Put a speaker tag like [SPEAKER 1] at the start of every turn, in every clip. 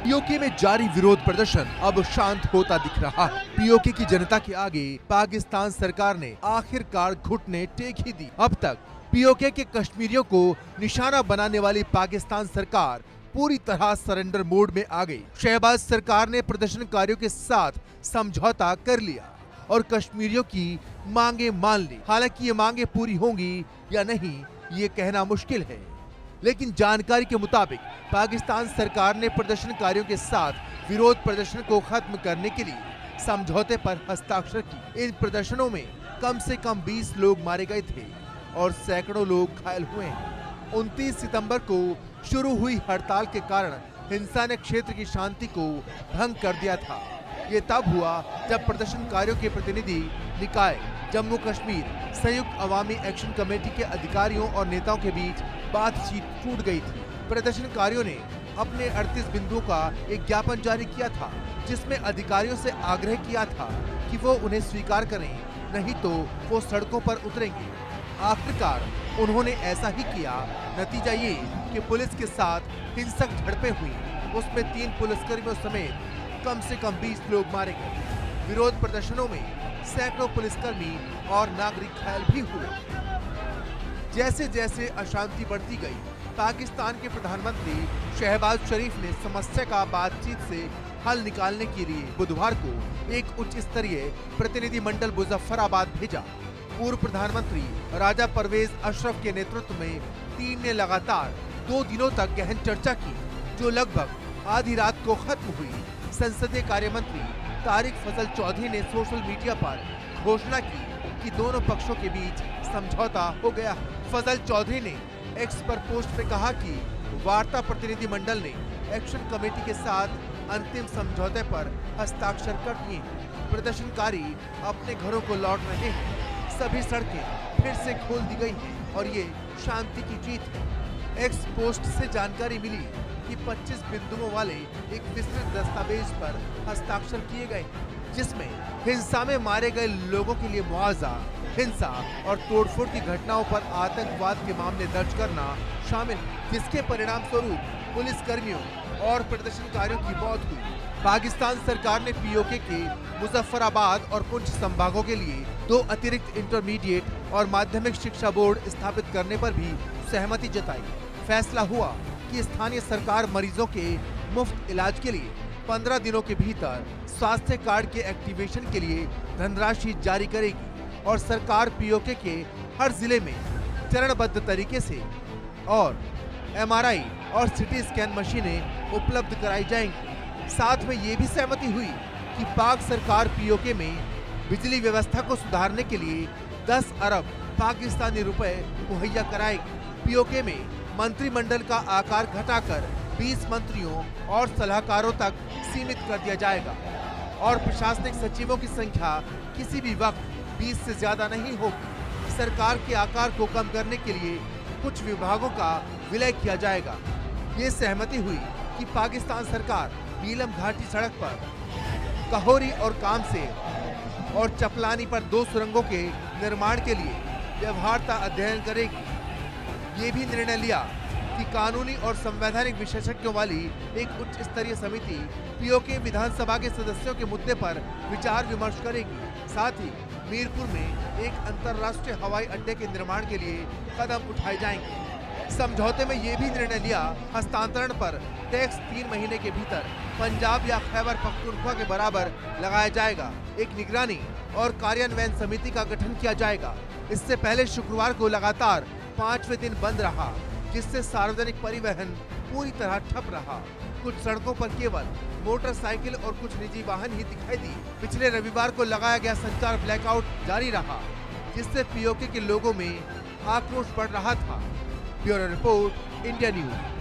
[SPEAKER 1] PoK में जारी विरोध प्रदर्शन अब शांत होता दिख रहा है। पीओके की जनता के आगे पाकिस्तान सरकार ने आखिरकार घुटने टेक ही दी। अब तक पीओके के कश्मीरियों को निशाना बनाने वाली पाकिस्तान सरकार पूरी तरह सरेंडर मोड में आ गई। शहबाज सरकार ने प्रदर्शनकारियों के साथ समझौता कर लिया और कश्मीरियों की मांगे मान ली। हालांकि ये मांगे पूरी होंगी या नहीं ये कहना मुश्किल है, लेकिन जानकारी के मुताबिक पाकिस्तान सरकार ने प्रदर्शनकारियों के साथ विरोध प्रदर्शन को खत्म करने के लिए समझौते पर हस्ताक्षर की। इन प्रदर्शनों में कम से कम 20 लोग मारे गए थे और सैकड़ों लोग घायल हुए हैं। 29 सितंबर को शुरू हुई हड़ताल के कारण हिंसा ने क्षेत्र की शांति को भंग कर दिया था। ये तब हुआ जब प्रदर्शनकारियों के प्रतिनिधि निकाय जम्मू कश्मीर संयुक्त अवामी एक्शन कमेटी के अधिकारियों और नेताओं के बीच बातचीत टूट गई थी। प्रदर्शनकारियों ने अपने 38 बिंदुओं का एक ज्ञापन जारी किया था, जिसमें अधिकारियों से आग्रह किया था कि वो उन्हें स्वीकार करें, नहीं तो वो सड़कों पर उतरेंगे। आखिरकार उन्होंने ऐसा ही किया। नतीजा ये कि पुलिस के साथ हिंसक झड़पें हुई। उसमें 3 पुलिसकर्मियों समेत कम से कम 20 लोग मारे गए। विरोध प्रदर्शनों में सैकड़ों पुलिसकर्मी और नागरिक घायल भी हुए। जैसे जैसे अशांति बढ़ती गई, पाकिस्तान के प्रधानमंत्री शहबाज शरीफ ने समस्या का बातचीत से हल निकालने के लिए बुधवार को एक उच्च स्तरीय प्रतिनिधि मंडल मुजफ्फराबाद भेजा। पूर्व प्रधानमंत्री राजा परवेज अशरफ के नेतृत्व में टीम ने लगातार 2 दिनों तक गहन चर्चा की, जो लगभग आधी रात को खत्म हुई। संसदीय कार्य मंत्री तारिक फजल चौधरी ने सोशल मीडिया पर घोषणा की कि दोनों पक्षों के बीच समझौता हो गया। फजल चौधरी ने एक्स पर पोस्ट में कहा कि वार्ता प्रतिनिधि मंडल ने एक्शन कमेटी के साथ अंतिम समझौते पर हस्ताक्षर कर दिए। प्रदर्शनकारी अपने घरों को लौट रहे हैं। सभी सड़कें फिर से खोल दी गई हैं और ये शांति की जीत है। एक्स पोस्ट से जानकारी मिली कि 25 बिंदुओं वाले एक विस्तृत दस्तावेज पर हस्ताक्षर किए गए, जिसमें हिंसा में मारे गए लोगों के लिए मुआवजा, हिंसा और तोड़फोड़ की घटनाओं पर आतंकवाद के मामले दर्ज करना शामिल, जिसके परिणाम स्वरूप पुलिस कर्मियों और प्रदर्शनकारियों की मौत हुई। पाकिस्तान सरकार ने पीओके के मुजफ्फराबाद और पुंछ संभागों के लिए 2 अतिरिक्त इंटरमीडिएट और माध्यमिक शिक्षा बोर्ड स्थापित करने पर भी सहमति जताई। फैसला हुआ कि स्थानीय सरकार मरीजों के मुफ्त इलाज के लिए 15 दिनों के भीतर स्वास्थ्य कार्ड के एक्टिवेशन के लिए धनराशि जारी करेगी और सरकार पीओके के हर जिले में चरणबद्ध तरीके से और एमआरआई और सिटी स्कैन मशीनें उपलब्ध कराई जाएंगी। साथ में ये भी सहमति हुई कि पाक सरकार पीओके में बिजली व्यवस्था को सुधारने के लिए 10 अरब पाकिस्तानी रुपए मुहैया कराएगी। पीओके में मंत्रिमंडल का आकार घटाकर 20 मंत्रियों और सलाहकारों तक सीमित कर दिया जाएगा और प्रशासनिक सचिवों की संख्या किसी भी वक्त 20 से ज्यादा नहीं होगी। सरकार के आकार को कम करने के लिए कुछ विभागों का विलय किया जाएगा। ये सहमति हुई कि पाकिस्तान सरकार नीलम घाटी सड़क पर कहोरी और कामसे और चपलानी पर 2 सुरंगों के निर्माण के लिए व्यवहार्यता अध्ययन करेगी। ये भी निर्णय लिया कि कानूनी और संवैधानिक विशेषज्ञों वाली एक उच्च स्तरीय समिति पीओके विधानसभा के सदस्यों के मुद्दे पर विचार विमर्श करेगी। साथ ही मीरपुर में एक अंतर्राष्ट्रीय हवाई अड्डे के निर्माण के लिए कदम उठाए जाएंगे। समझौते में ये भी निर्णय लिया हस्तांतरण पर टैक्स 3 महीने के भीतर पंजाब या खैबर पख्तूनख्वा के बराबर लगाया जाएगा। एक निगरानी और कार्यान्वयन समिति का गठन किया जाएगा। इससे पहले शुक्रवार को लगातार 5वें दिन बंद रहा, जिससे सार्वजनिक परिवहन पूरी तरह ठप रहा। कुछ सड़कों पर केवल मोटरसाइकिल और कुछ निजी वाहन ही दिखाई दी। पिछले रविवार को लगाया गया संचार ब्लैकआउट जारी रहा, जिससे पीओके के लोगों में आक्रोश बढ़ रहा था। Bureau report, India news.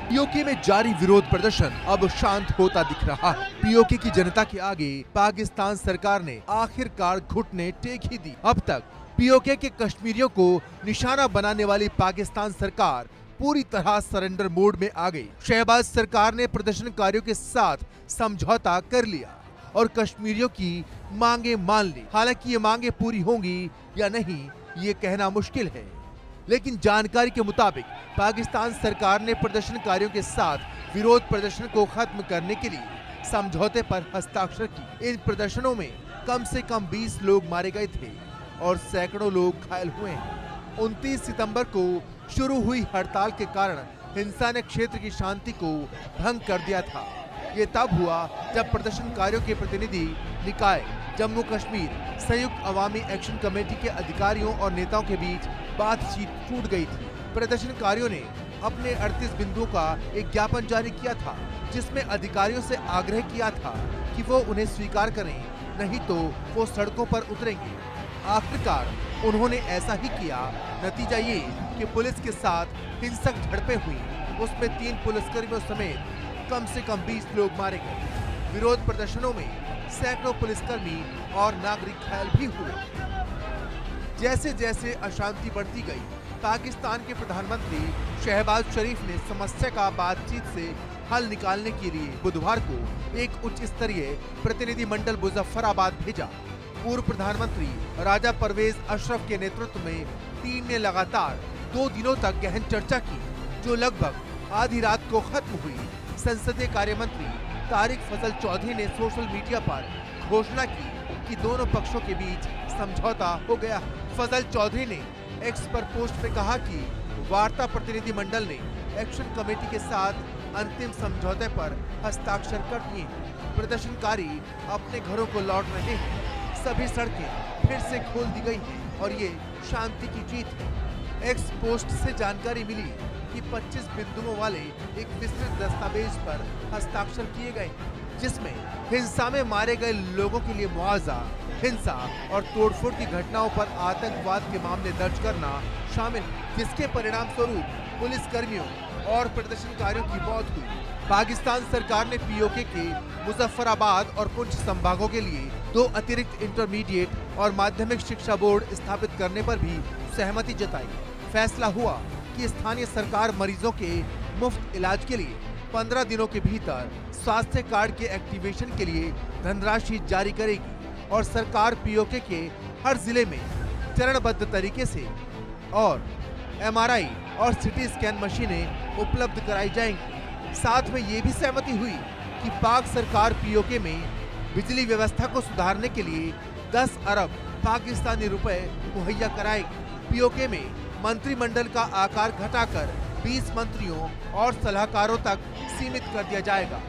[SPEAKER 1] PoK में जारी विरोध प्रदर्शन अब शांत होता दिख रहा है। पीओके की जनता के आगे पाकिस्तान सरकार ने आखिरकार घुटने टेक ही दी। अब तक पीओके के कश्मीरियों को निशाना बनाने वाली पाकिस्तान सरकार पूरी तरह सरेंडर मोड में आ गई। शहबाज सरकार ने प्रदर्शनकारियों के साथ समझौता कर लिया और कश्मीरियों की मांगे मान ली। हालांकि ये मांगे पूरी होंगी या नहीं ये कहना मुश्किल है, लेकिन जानकारी के मुताबिक पाकिस्तान सरकार ने प्रदर्शनकारियों के साथ विरोध प्रदर्शन को खत्म करने के लिए समझौते पर हस्ताक्षर की। इन प्रदर्शनों में कम से कम 20 लोग मारे गए थे और सैकड़ों लोग घायल हुए हैं। 29 सितंबर को शुरू हुई हड़ताल के कारण हिंसा ने क्षेत्र की शांति को भंग कर दिया था। ये तब हुआ जब प्रदर्शनकारियों के प्रतिनिधि निकाय जम्मू कश्मीर संयुक्त अवामी एक्शन कमेटी के अधिकारियों और नेताओं के बीच बातचीत टूट गई थी। प्रदर्शनकारियों ने अपने 38 बिंदुओं का एक ज्ञापन जारी किया था, जिसमें अधिकारियों से आग्रह किया था कि वो उन्हें स्वीकार करें, नहीं तो वो सड़कों पर उतरेंगे। आखिरकार उन्होंने ऐसा ही किया। नतीजा ये कि पुलिस के साथ हिंसक झड़पें हुई, उसमें 3 पुलिसकर्मियों समेत कम से कम 20 लोग मारे गए। विरोध प्रदर्शनों में सैकड़ों पुलिसकर्मी और नागरिक घायल भी हुए। जैसे जैसे अशांति बढ़ती गई, पाकिस्तान के प्रधानमंत्री शहबाज शरीफ ने समस्या का बातचीत से हल निकालने के लिए बुधवार को एक उच्च स्तरीय प्रतिनिधिमंडल मुजफ्फराबाद भेजा। पूर्व प्रधानमंत्री राजा परवेज अशरफ के नेतृत्व में टीम ने लगातार 2 दिनों तक गहन चर्चा की, जो लगभग आधी रात को खत्म हुई। संसदीय कार्य मंत्री तारिक फजल चौधरी ने सोशल मीडिया पर घोषणा की कि दोनों पक्षों के बीच समझौता हो गया। फजल चौधरी ने एक्स पर पोस्ट में कहा कि वार्ता प्रतिनिधिमंडल ने एक्शन कमेटी के साथ अंतिम समझौते पर हस्ताक्षर कर दिए। प्रदर्शनकारी अपने घरों को लौट रहे हैं, सभी सड़कें फिर से खोल दी गई हैं और ये शांति की जीत है। एक्स पोस्ट से जानकारी मिली कि 25 बिंदुओं वाले एक विस्तृत दस्तावेज पर हस्ताक्षर किए गए, जिसमें हिंसा में मारे गए लोगों के लिए मुआवजा, हिंसा और तोड़फोड़ की घटनाओं पर आतंकवाद के मामले दर्ज करना शामिल, जिसके परिणाम स्वरूप पुलिसकर्मियों और प्रदर्शनकारियों की मौत हुई। पाकिस्तान सरकार ने पीओके के मुजफ्फराबाद और पुंछ संभागों के लिए 2 अतिरिक्त इंटरमीडिएट और माध्यमिक शिक्षा बोर्ड स्थापित करने पर भी सहमति जताई। फैसला हुआ कि स्थानीय सरकार मरीजों के मुफ्त इलाज के लिए 15 दिनों के भीतर स्वास्थ्य कार्ड के एक्टिवेशन के लिए धनराशि जारी करेगी और सरकार पीओके के हर जिले में चरणबद्ध तरीके से और एमआरआई और सिटी स्कैन मशीनें उपलब्ध कराई जाएंगी। साथ में ये भी सहमति हुई कि पाक सरकार पीओके में बिजली व्यवस्था को सुधारने के लिए 10 अरब पाकिस्तानी रुपए मुहैया कराएगी। पीओके में मंत्रिमंडल का आकार घटाकर 20 मंत्रियों और सलाहकारों तक सीमित कर दिया जाएगा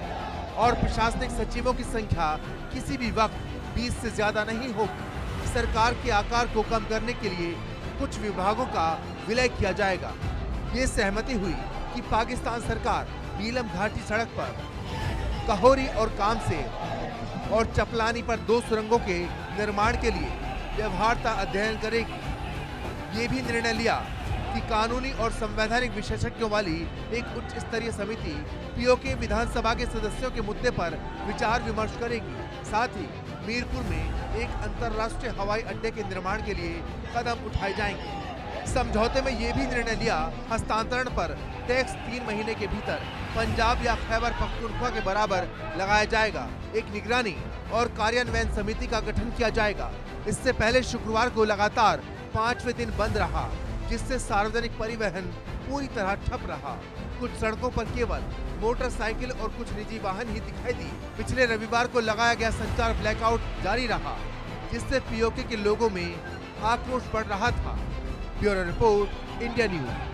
[SPEAKER 1] और प्रशासनिक सचिवों की संख्या किसी भी वक्त 20 से ज्यादा नहीं होगी। सरकार के आकार को कम करने के लिए कुछ विभागों का विलय किया जाएगा। ये सहमति हुई कि पाकिस्तान सरकार नीलम घाटी सड़क पर कहोरी और कामसे और चपलानी पर 2 सुरंगों के निर्माण के लिए व्यवहार्यता अध्ययन करेगी। ये भी निर्णय लिया कि कानूनी और संवैधानिक विशेषज्ञों वाली एक उच्च स्तरीय समिति पीओके विधानसभा के सदस्यों के मुद्दे पर विचार विमर्श करेगी। साथ ही मीरपुर में एक अंतर्राष्ट्रीय हवाई अड्डे के निर्माण के लिए कदम उठाए जाएंगे। समझौते में ये भी निर्णय लिया हस्तांतरण पर टैक्स 3 महीने के भीतर पंजाब या खैबर पख्तूनख्वा के बराबर लगाया जाएगा। एक निगरानी और कार्यान्वयन समिति का गठन किया जाएगा। इससे पहले शुक्रवार को लगातार 5वें दिन बंद रहा, जिससे सार्वजनिक परिवहन पूरी तरह ठप रहा। कुछ सड़कों पर केवल मोटरसाइकिल और कुछ निजी वाहन ही दिखाई दी। पिछले रविवार को लगाया गया संचार ब्लैकआउट जारी रहा, जिससे पीओके के लोगों में आक्रोश बढ़ रहा था। Bureau report, India news.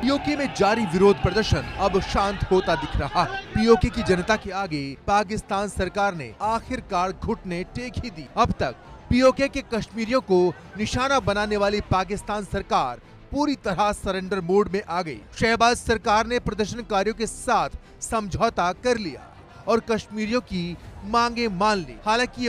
[SPEAKER 1] PoK में जारी विरोध प्रदर्शन अब शांत होता दिख रहा है। पीओके की जनता के आगे पाकिस्तान सरकार ने आखिरकार घुटने टेक ही दी। अब तक पीओके के कश्मीरियों को निशाना बनाने वाली पाकिस्तान सरकार पूरी तरह सरेंडर मोड में आ गई। शहबाज सरकार ने प्रदर्शनकारियों के साथ समझौता कर लिया और कश्मीरियों की मांगे मान ली। हालांकि